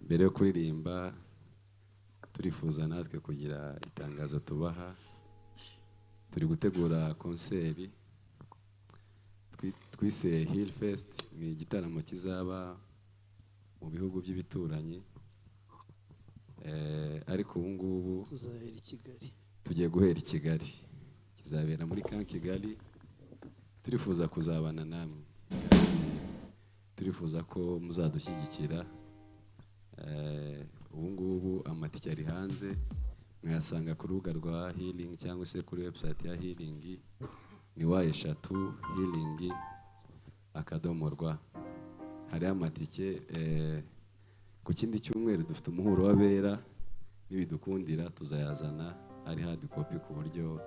mbere yo kuririmba turifuza natwe kugira itangazo tubaha. Turi gutegura konseri twise Hill Fest, ni igitaramo kizaba mu bihugu by'ibituranyi, ariko ubu ngubu tuzahera i Kigali, tugiye guhera i Kigali, kizabera muri Camp Kigali. Turifuza kuzabana namwe, turifuza ko muzadushyigikira. Ubu ngubu amatike ari hanze, mwasanga ku rubuga rwa Healing cyangwa se kuri website ya Healing, ni eshatu healing.rw. hari amatike. Ku kindi cyumweru dufite umuhuro w'abera, nibidukundira tuzayazana ari hard copy ku buryo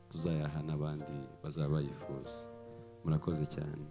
tuzayaha n'abandi bazaba yifuza. Murakoze cyane.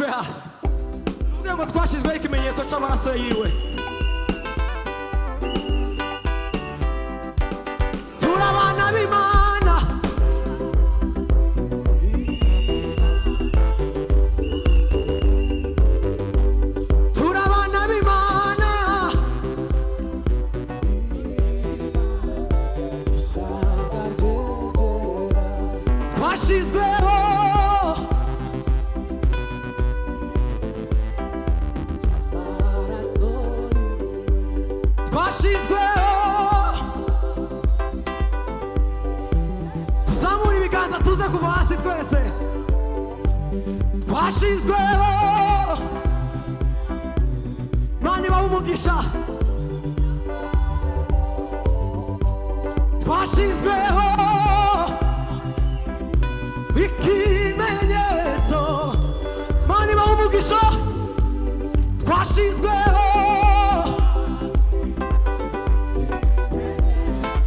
twashyizwe hasi tuvuge ngo twashyizweho ikimenyetso cy'amaraso yiwe. Turabana b'Imana, turabana b'Imana, twashyizweho tuzamura ibiganza tuze kuva hasi twese. Twashyizweho Imana ibahe umugisha. Twashyizweho ikimenyetso, Imana ibahe umugisha. Twashyizweho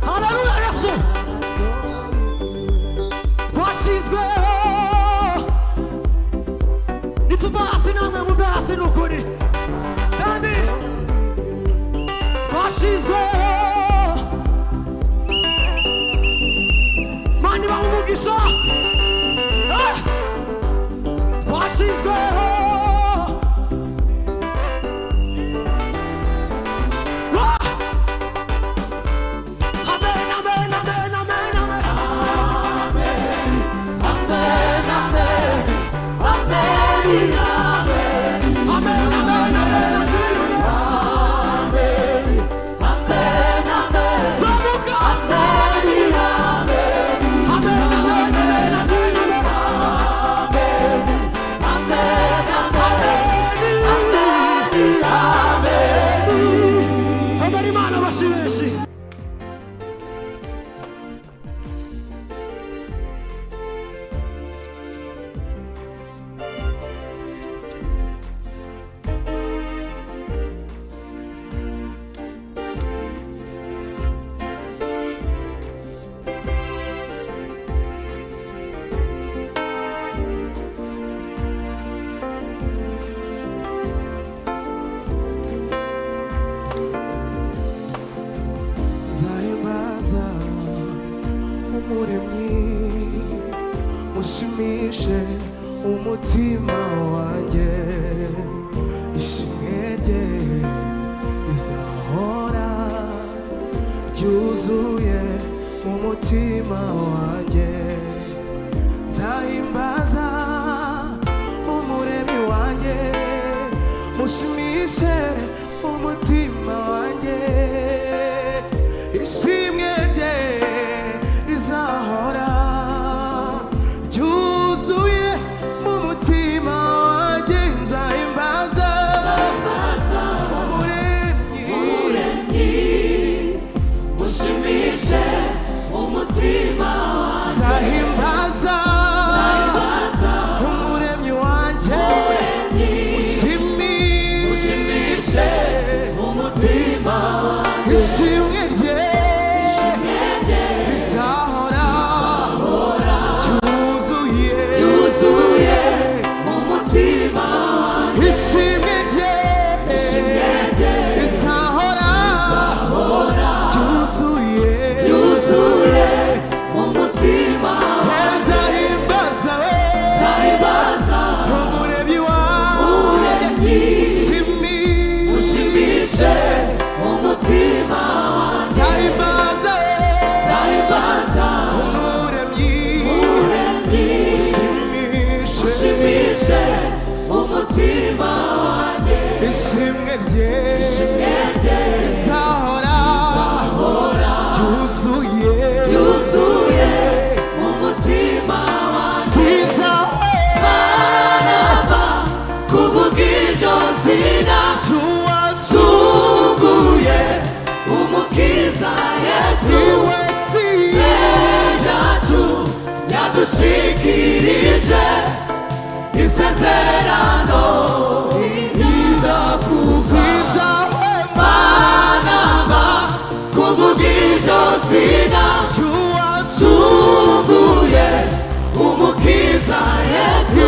haleluya Yesu. Twashyizweho nituva hasi namwe muve hasi n'ukuri kandi twashyizweho Imana ibahe umugisha. Twashyizweho mushimishe umutima wanjye, ishimwe rye rizahora ryuzuye mu mutima wanjye. Nzahimbaza umuremyi wanjye, mushimishe umutima wanjye, ishimwe rye rizahora ryuzuye mu mutima wanjye. Nzahimbaza umuremyi, mushimishe umutima wanjye. Nzahimbaza umuremyi wanjye, mushimishe umutima wanjye, ishimwe rye rizahora ryuzuye mu mutima wanjye, ishimwe rye rizahora ryuzuye mu mutima wanjye. Nzahimbaza umuremyi wanjye, mushimishe umutima wanjye. Nzahimbaza umuremyi, mushimishe umutima wanjye, ishimwe rye rizahora ryuzuye mu mutima wanjye. Sinzahwema kuvuga iryo zina ry'uwacunguye, umukiza Yesu ryacu ryadushikirije isezerano ridakuka. Sinzahwema kuvuga iryo zina ry'uwacunguye, umukiza Yesu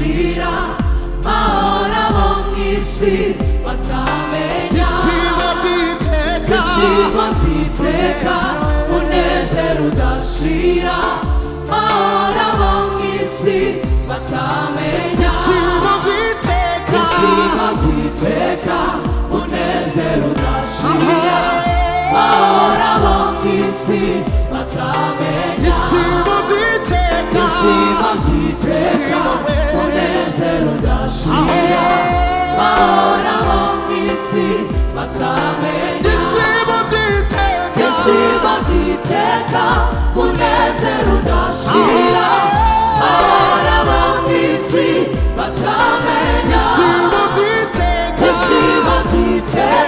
rudashira mahora bo mw'isi batamenya ibyishimo by'iteka ibyishimo by'iteka munezero udashira mahora bo mw'isi batamenya ibyishimo by'iteka ibyishimo by'iteka munezero udashira mahora bo mw'isi batamenya ibyishimo by'iteka ibyishimo by'iteka munezero udashira mahora bo mw'isi batamenya ibyishimo by'iteka ibyishimo by'iteka munezero udashira mahora bo mw'isi batamenya ibyishimo by'iteka ibyishimo by'iteka